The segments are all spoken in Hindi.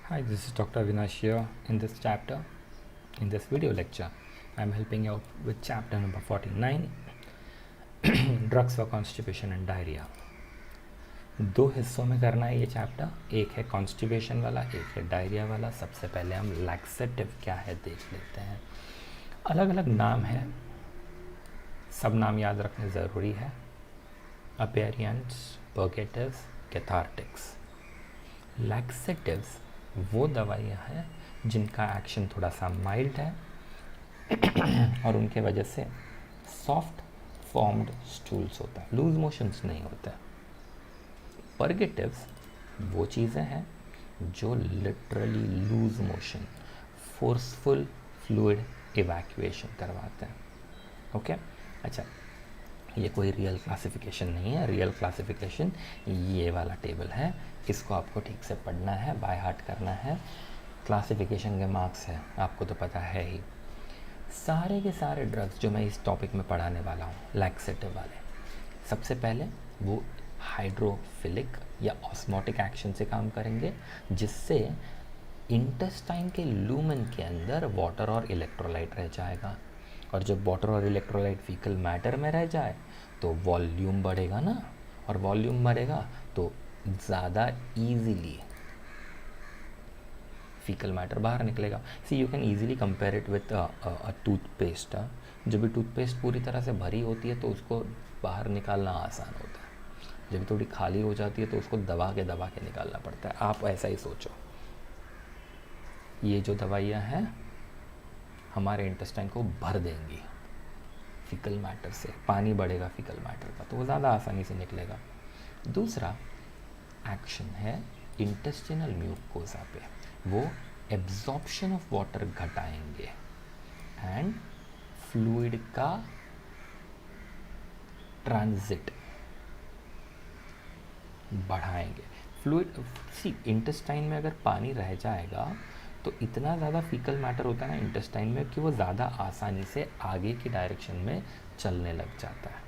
Hi, this is Dr. Avinash here. In this chapter, in this video lecture, I am helping you out with chapter number 49, Drugs for Constipation and Diarrhea. दो हिस्सों में करना है ये चैप्टर, एक है कॉन्स्टिपेशन वाला, एक है डायरिया वाला। सबसे पहले हम लैक्सेटिव क्या है देख लेते हैं। अलग अलग नाम है, सब नाम याद रखने ज़रूरी है। अपेरियंट्स, पर्गेटिव्स, कैथार्टिक्स। लैक्सेटिव्स वो दवाइयाँ हैं जिनका एक्शन थोड़ा सा माइल्ड है और उनके वजह से सॉफ्ट फॉर्म्ड स्टूल्स होता है, लूज मोशंस नहीं होते। पर्गेटिव्स वो चीज़ें हैं जो literally loose motion, forceful fluid evacuation करवाते हैं। ओके, अच्छा, ये कोई रियल क्लासिफिकेशन नहीं है। रियल क्लासिफिकेशन ये वाला टेबल है, इसको आपको ठीक से पढ़ना है, बाय हार्ट करना है। क्लासिफिकेशन के मार्क्स है, आपको तो पता है ही। सारे के सारे ड्रग्स जो मैं इस टॉपिक में पढ़ाने वाला हूँ, लैक्सेटिव वाले, सबसे पहले वो हाइड्रोफिलिक या ऑस्मोटिक एक्शन से काम करेंगे, जिससे इंटेस्टाइन के लूमेन के अंदर वाटर और इलेक्ट्रोलाइट रह जाएगा। और जब वाटर और इलेक्ट्रोलाइट फीकल मैटर में रह जाए तो वॉल्यूम बढ़ेगा ना, और वॉल्यूम बढ़ेगा तो ज़्यादा ईजीली फीकल मैटर बाहर निकलेगा। See you can easily compare it with toothpaste. जब भी टूथपेस्ट पूरी तरह से भरी होती है तो उसको बाहर निकालना आसान होता है, जब थोड़ी खाली हो जाती है तो उसको दबा के निकालना पड़ता है। आप ऐसा ही सोचो, ये जो दवाइयाँ हैं हमारे इंटेस्टाइन को भर देंगी फीकल मैटर से, पानी बढ़ेगा फीकल मैटर का तो वो ज़्यादा आसानी से निकलेगा। दूसरा एक्शन है इंटेस्टिनल म्यूकोसा पे, वो एब्जॉर्प्शन ऑफ वाटर घटाएंगे एंड फ्लूइड का ट्रांजिट बढ़ाएंगे। फ्लूइड, सी इंटेस्टाइन में अगर पानी रह जाएगा तो इतना ज़्यादा फीकल मैटर होता है ना इंटेस्टाइन में कि वो ज़्यादा आसानी से आगे की डायरेक्शन में चलने लग जाता है।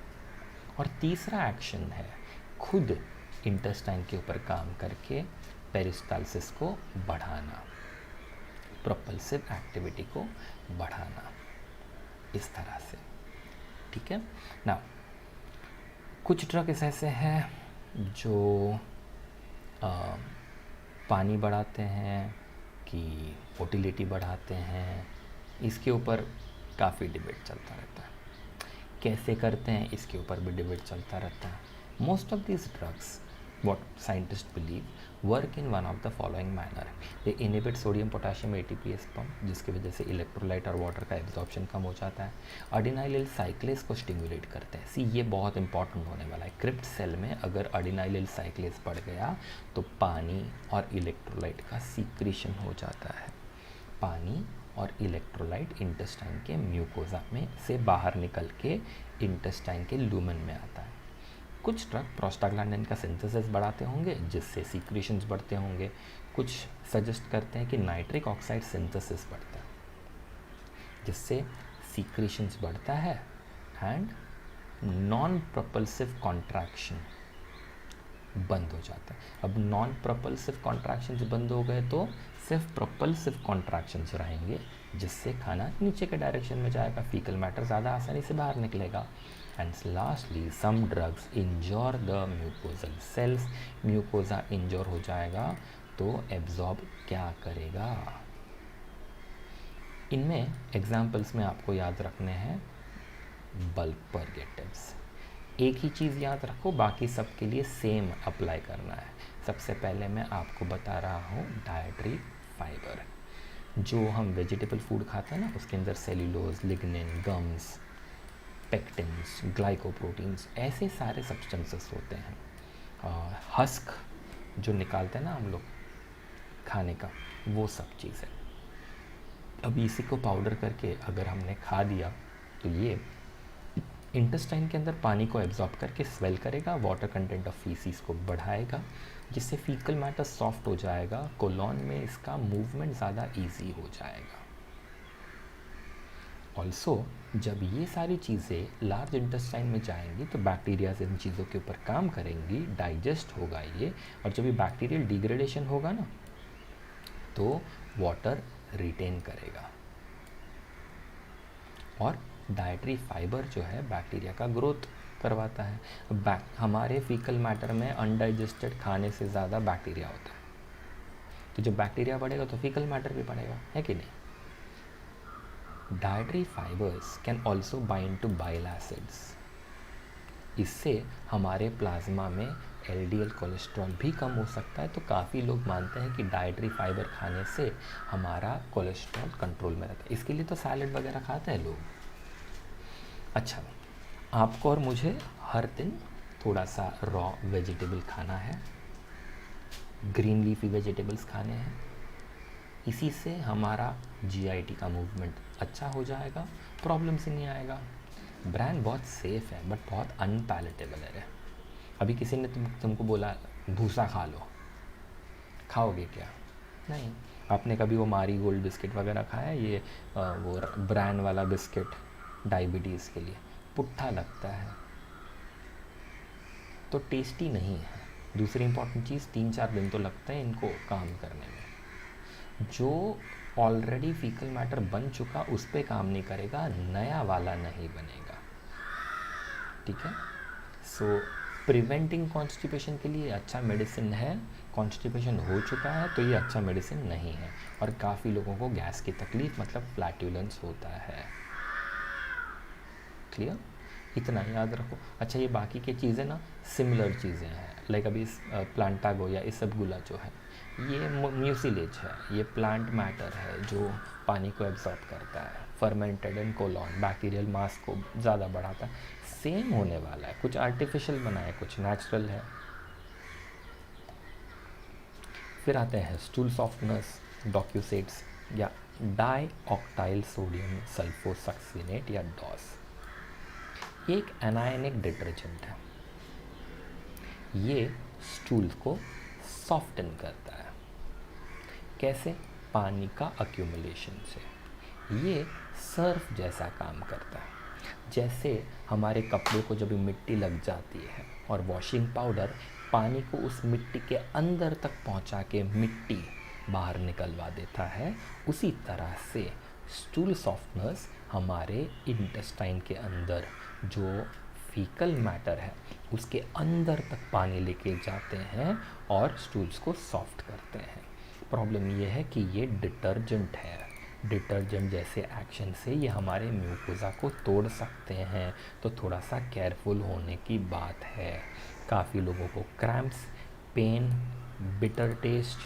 और तीसरा एक्शन है खुद इंटेस्टाइन के ऊपर काम करके पेरिस्टालसिस को बढ़ाना, प्रोपल्सिव एक्टिविटी को बढ़ाना, इस तरह से। ठीक है ना। कुछ ड्रग्स ऐसे हैं जो पानी बढ़ाते हैं कि मोटिलिटी बढ़ाते हैं, इसके ऊपर काफ़ी डिबेट चलता रहता है। कैसे करते हैं इसके ऊपर भी डिबेट चलता रहता है। Most of this drugs what scientists believe work in one of the following manner. They inhibit sodium potassium ATPase pump, जिसकी वजह से इलेक्ट्रोलाइट और वाटर का एब्जॉर्प्शन कम हो जाता है। अडिनाइलिल साइक्लेस को स्टिमुलेट करते हैं। सी ये बहुत इंपॉर्टेंट होने वाला है। क्रिप्ट सेल में अगर अडिनाइलिल साइक्लेस बढ़ गया तो पानी और इलेक्ट्रोलाइट का सीक्रेशन हो जाता है। पानी और इलेक्ट्रोलाइट इंटेस्टाइन के म्यूकोजा में से बाहर निकल के इंटेस्टाइन के लूमेन में आता है। कुछ ड्रग प्रोस्टाग्लैंडिन का सिंथेसिस बढ़ाते होंगे जिससे सीक्रेशंस बढ़ते होंगे। कुछ सजेस्ट करते हैं कि नाइट्रिक ऑक्साइड सिंथेसिस बढ़ता है जिससे सीक्रेशंस बढ़ता है एंड नॉन प्रोपल्सिव कॉन्ट्रैक्शन बंद हो जाता है। अब नॉन प्रोपल्सिव कॉन्ट्रैक्शंस बंद हो गए तो सिर्फ प्रोपल्सिव कॉन्ट्रैक्शंस रहेंगे, जिससे खाना नीचे के डायरेक्शन में जाएगा, फीकल मैटर ज़्यादा आसानी से बाहर निकलेगा। And lastly some drugs injure the mucosal cells. Mucosa injure हो जाएगा तो एब्जॉर्ब क्या करेगा। इनमें एग्जाम्पल्स में आपको याद रखने हैं बल्क पर्गेटिव्स। एक ही चीज़ याद रखो, बाकी सब के लिए सेम अप्लाई करना है। सबसे पहले मैं आपको बता रहा हूँ डाइटरी फाइबर। जो हम वेजिटेबल फूड खाते हैं ना, उसके अंदर cellulose, lignin, gums, pectins, glycoproteins, ऐसे सारे सब्सटेंसेस होते हैं। हस्क जो निकालते हैं ना हम लोग खाने का, वो सब चीज़ें। अब इसी को पाउडर करके अगर हमने खा दिया तो ये इंटेस्टाइन के अंदर पानी को एब्जॉर्ब करके स्वेल करेगा, वाटर कंटेंट ऑफ फीसिस को बढ़ाएगा, जिससे फीकल मैटर सॉफ्ट हो जाएगा, कोलॉन में इसका मूवमेंट ज़्यादा इजी हो जाएगा। ऑल्सो जब ये सारी चीज़ें लार्ज इंटेस्टाइन में जाएंगी तो बैक्टीरियाज इन चीज़ों के ऊपर काम करेंगी, डाइजेस्ट होगा ये, और जब ये बैक्टीरियल डिग्रेडेशन होगा ना तो वाटर रिटेन करेगा। और डाइटरी फाइबर जो है बैक्टीरिया का ग्रोथ करवाता है। हमारे फीकल मैटर में अनडाइजेस्टेड खाने से ज़्यादा बैक्टीरिया होता है, तो जब बैक्टीरिया बढ़ेगा तो फीकल मैटर भी बढ़ेगा, है कि नहीं। Dietary fibres can also bind to bile acids. इससे हमारे प्लाज्मा में एलडीएल कोलेस्ट्रॉल भी कम हो सकता है। तो काफ़ी लोग मानते हैं कि डाइटरी फाइबर खाने से हमारा कोलेस्ट्रॉल कंट्रोल में रहता है। इसके लिए तो सैलड वगैरह खाते हैं लोग। अच्छा, आपको और मुझे हर दिन थोड़ा सा रॉ वेजिटेबल खाना है, ग्रीन लीफी वेजिटेबल्स खाने हैं। इसी से हमारा जीआईटी का मूवमेंट अच्छा हो जाएगा, प्रॉब्लम से नहीं आएगा। ब्रांड बहुत सेफ़ है बट बहुत अनपैलेटेबल है। अभी किसी ने तुमको बोला भूसा खा लो, खाओगे क्या? नहीं। आपने कभी वो मारी गोल्ड बिस्किट वगैरह खाया? ये वो ब्रांड वाला बिस्किट डायबिटीज़ के लिए पुट्ठा लगता है, तो टेस्टी नहीं है। दूसरी इंपॉर्टेंट चीज़, 3-4 दिन तो लगते हैं इनको काम करने में। जो ऑलरेडी फीकल मैटर बन चुका उस पर काम नहीं करेगा, नया वाला नहीं बनेगा, ठीक है। सो प्रिवेंटिंग कॉन्स्टिपेशन के लिए अच्छा मेडिसिन है। कॉन्स्टिपेशन हो चुका है तो ये अच्छा मेडिसिन नहीं है। और काफ़ी लोगों को गैस की तकलीफ मतलब फ्लैट्यूलेंस होता है। क्लियर? इतना याद रखो। अच्छा, ये बाकी की चीज़ें ना सिमिलर चीज़ें हैं, लाइक अभी प्लांटागो या इसबगुला जो है ये म्यूसिलेज है, ये प्लांट मैटर है जो पानी को एब्जॉर्ब करता है। फर्मेंटेड एंड कोलॉन बैक्टीरियल मास को ज़्यादा बढ़ाता है। सेम होने वाला है, कुछ आर्टिफिशियल बना है, कुछ नेचुरल है। फिर आते हैं स्टूल सॉफ्टनर्स, डॉक्यूसेट्स या डाई ऑक्टाइल सोडियम सल्फोसक्सिनेट या डॉस। ये एक एनायनिक डिटर्जेंट है। ये स्टूल को सॉफ्टन करता है। कैसे? पानी का अक्यूमुलेशन से। ये सर्फ जैसा काम करता है। जैसे हमारे कपड़े को जब मिट्टी लग जाती है और वॉशिंग पाउडर पानी को उस मिट्टी के अंदर तक पहुंचा के मिट्टी बाहर निकलवा देता है, उसी तरह से स्टूल सॉफ्टनर्स हमारे इंटेस्टाइन के अंदर जो फीकल मैटर है उसके अंदर तक पानी लेके जाते हैं और स्टूल्स को सॉफ्ट करते हैं। प्रॉब्लम ये है कि ये डिटर्जेंट है। डिटर्जेंट जैसे एक्शन से ये हमारे म्यूकोजा को तोड़ सकते हैं, तो थोड़ा सा केयरफुल होने की बात है। काफ़ी लोगों को क्रैम्प्स, पेन, बिटर टेस्ट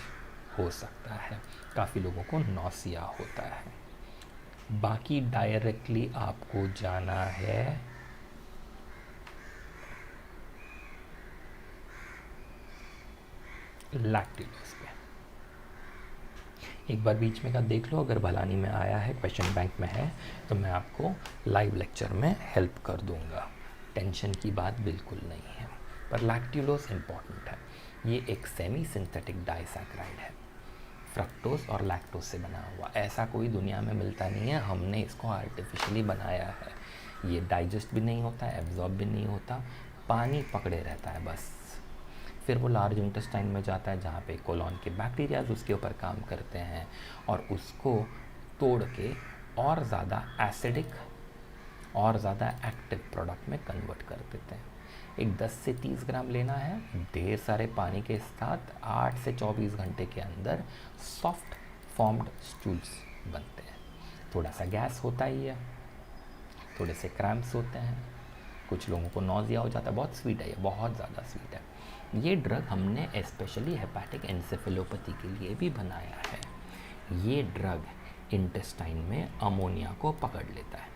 हो सकता है। काफ़ी लोगों को नौसिया होता है। बाकी डायरेक्टली आपको जाना है लैक्टिलोज पे। एक बार बीच में का देख लो, अगर भलानी में आया है, क्वेश्चन बैंक में है, तो मैं आपको लाइव लेक्चर में हेल्प कर दूंगा। टेंशन की बात बिल्कुल नहीं है। पर लैक्टिलोज इम्पॉर्टेंट है। ये एक सेमी सिंथेटिक डाइसैक्राइड है, फ्रक्टोज और लैक्टोज से बना हुआ। ऐसा कोई दुनिया में मिलता नहीं है, हमने इसको आर्टिफिशियली बनाया है। ये डाइजेस्ट भी नहीं होता, एब्जॉर्ब भी नहीं होता, पानी पकड़े रहता है बस। फिर वो लार्ज इंटेस्टाइन में जाता है जहाँ पे कोलॉन के बैक्टीरियाज उसके ऊपर काम करते हैं और उसको तोड़ के और ज़्यादा एसिडिक और ज़्यादा एक्टिव प्रोडक्ट में कन्वर्ट कर देते हैं। एक 10 से 30 ग्राम लेना है, ढेर सारे पानी के साथ 8 से 24 घंटे के अंदर सॉफ्ट फॉर्म्ड स्टूल्स बनते हैं। थोड़ा सा गैस होता ही है, थोड़े से क्रैम्प्स होते हैं, कुछ लोगों को नौजिया हो जाता है। बहुत स्वीट है ये, बहुत ज़्यादा स्वीट है। ये ड्रग हमने स्पेशली हेपेटिक एन्सेफेलोपैथी के लिए भी बनाया है। ये ड्रग इंटेस्टाइन में अमोनिया को पकड़ लेता है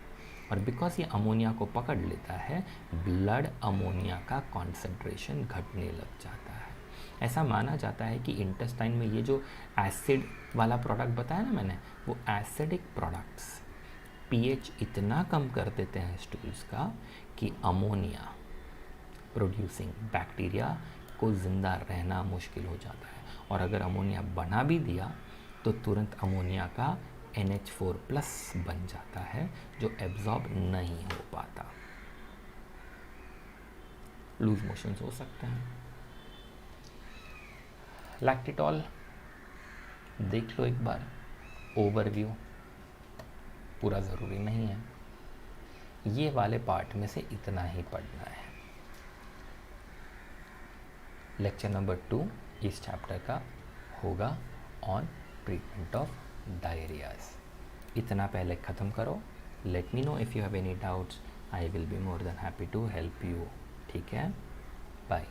और बिकॉज ये अमोनिया को पकड़ लेता है, ब्लड अमोनिया का कॉन्सेंट्रेशन घटने लग जाता है। ऐसा माना जाता है कि इंटेस्टाइन में ये जो एसिड वाला प्रोडक्ट बताया ना मैंने, वो एसिडिक प्रोडक्ट्स पीएच इतना कम कर देते हैं स्टूल्स का कि अमोनिया प्रोड्यूसिंग बैक्टीरिया को ज़िंदा रहना मुश्किल हो जाता है। और अगर अमोनिया बना भी दिया तो तुरंत अमोनिया का NH4+ बन जाता है जो एब्जॉर्ब नहीं हो पाता। लूज मोशंस हो सकते हैं। लैक्टिटॉल देख लो एक बार ओवरव्यू, पूरा ज़रूरी नहीं है, ये वाले पार्ट में से इतना ही पढ़ना है। लेक्चर नंबर 2 इस चैप्टर का होगा ऑन ट्रीटमेंट ऑफ डायरियाज। इतना पहले ख़त्म करो। Let me know if you have any doubts, I will be more than happy to help you. ठीक है, बाय।